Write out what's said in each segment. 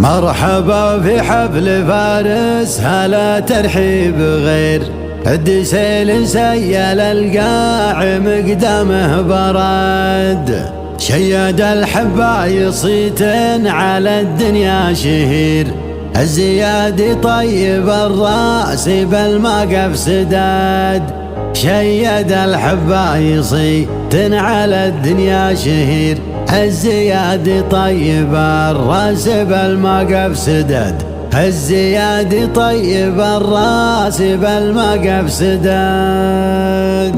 مرحبا في حفل فارس هلا ترحيب غير الدسيل سيل القاع مقدمه برد شيد الحباي صيت على الدنيا شهير الزياد طيب الراس بالمقف سداد شيد الحباي صيت على الدنيا شهير الزياد طيب الراس بالمقف سداد الزياد طيب الراس بالمقف سداد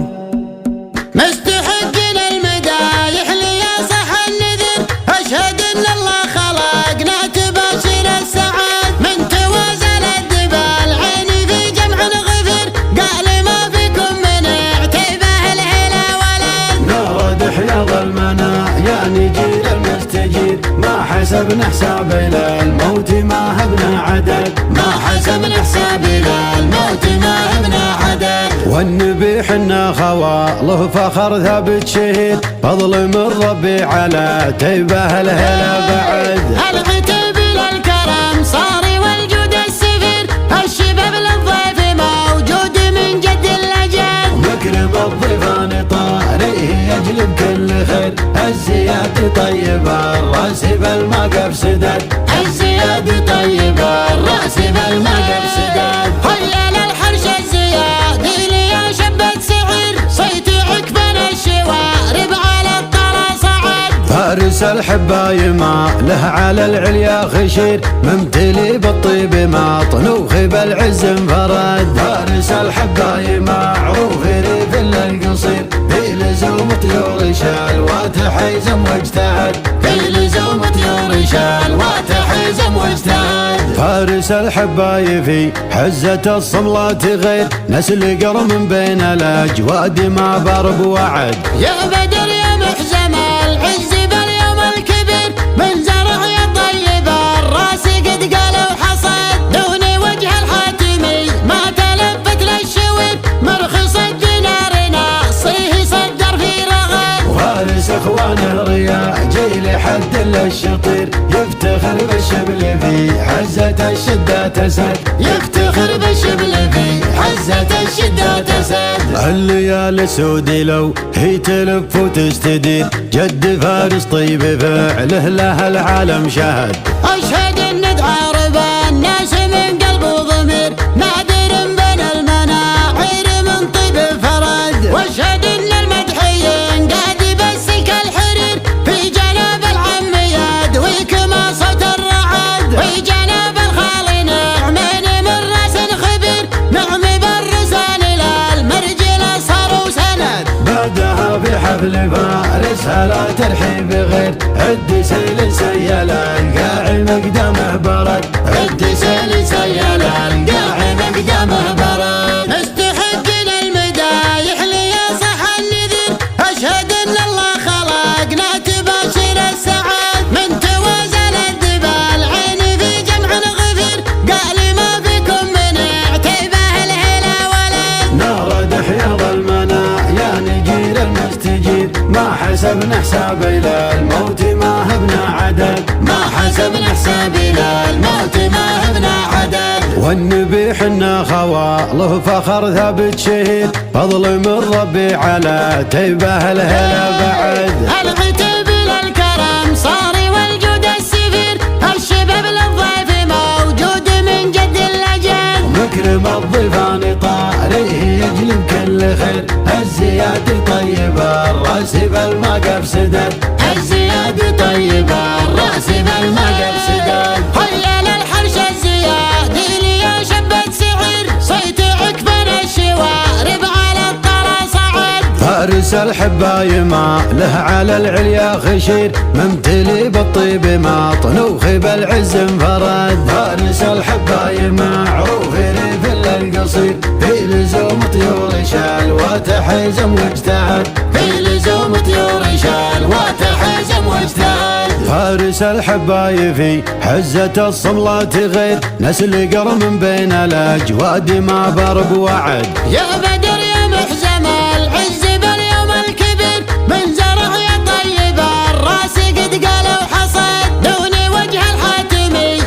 مستحق للمدايح ليا صح النذر اشهد ان الله خلقنا تباشر السعاد من توازن الدبال عيني في جمع غفر قال ما فيكم من اعتبه الهلا ولد نرد حياض المنى يا نجيل المستجير ما حسبنا حساب للموت ما هبنا عدد ما حسبنا حساب للموت ما هبنا عدد والنبي حنا خواله فخر ثابت شهيد فضل من ربي على تيبه الهلا بعد العتب للكرم صاري والجود السفير الشباب للضيف موجود من جد الاجل مكرم الضيفان طاريه يجلب كل خير الزياد طيب الراس بالمقف سداد الزياد طيب الراس بالمقف سداد هيا للحرش الزياد لي يا شبة سعير صيت عقبال الشوارب على الطرى صعد فارس الحباي ما له على العليا خشير ممتلي بالطيب ما طنوخ بالعز انفرد فارس الحباي معروف ريف القصير في لزوم طيور شال وتحيزم واجتهد في لزوم طيور شال وتحيزم واجتهد فارس الحباي في حزة الصملات غير نسل قرم بين الاجواد ما ضرب وعد يا بدر يا محزم العز باليوم الكبير من زرع يا طيب الراس قد قالوا حصد دون وجه الحاتمي ما تلفت للشوير مرخص الدينار ناصيه صدر في رغد فارس اخوانه رياء جيل حد للشطير يفتخر بالشبل في حزة الشدة تسد يفتخر بالشبل في حزة الشدة تسد الليالي سودي لو هي تلف وتستدير جد فارس طيب فعله له العالم شهد أشهد أن تعارب الناس من قلب وضمير نادر بين المناعير من طيب فرد واشهد أن المدحيين قاد بسك الحرير في جناب العم يدويك ما صوت الرعد في جناب الخال نعمين من راس خبير نعم بالرسال للمرجل صار وسند بعدها في حفل فارس هلا ترحيب غير الدسيل سيل القاع مقدمه برد الدسيل سيل القاع مقدمه برد استحق للمدايح ليا صح النذر اشهد ان الله خلقنا تباشر السعاد من توازن الدبال عيني في جمع غفر قال ما فيكم من اعتبه الهلا ولد نرد حياض المنى يا نجيل المستجير ما حسبنا حساب للموت ما هبنا عدد ما حسبنا حسابي للموت ما هبنا عدد والنبي حنا خواله فخر ثابت شهيد فضل من ربي على تيبه الهلا بعد العتب للكرم صاري والجود السفير الشباب للضيف موجود من جد الاجل مكرم الضيفان طاريه يجلب كل خير الزياد طيب الراس بالمقف سداد الزياد طيب الراس بالمقف سداد هيا للحرش الزياد لي يا شبة سعير صيت عقبال الشوارب على الطرى صعد فارس الحباي ما له على العليا خشير ممتلي بالطيب ما طنوخ بالعز انفرد فارس الحباي معروف ريف القصير في لزوم طيور شال وتحيزم واجتهد في لزوم طيور شال وتحيزم واجتهد فارس الحباي في حزة الصملات غير نسل قرم بين الاجواد ما ضرب وعد يا بدر يا محزم العز باليوم الكبير من زرع يا طيب الراس قد قالوا حصد دون وجه الحاتمي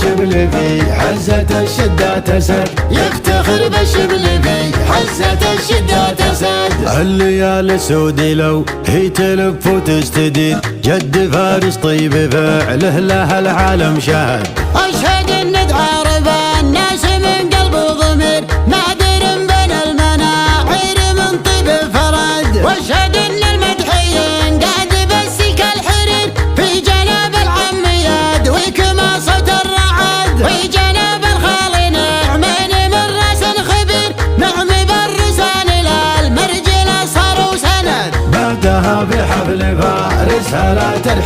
بالشبل في حزة الشدة تسد، يفتخر بالشبل في حزة الشدة تسد. الليالي سودي لو هي تلف وتستدير، جد فارس طيب فعله له العالم شهد. أشهد إن تعارف الناس من قلب وضمير، نادر بين المناعير من طيب فرد. واشهد إن المدحيين قاعد بسك الحرير، في جناب العم يدويك ما صوت الرعد، في جناب الخالي نعمين من راس خبير، نعم بالرسان للمرجل صار وسند. بعدها بحفل فارس لا ترحل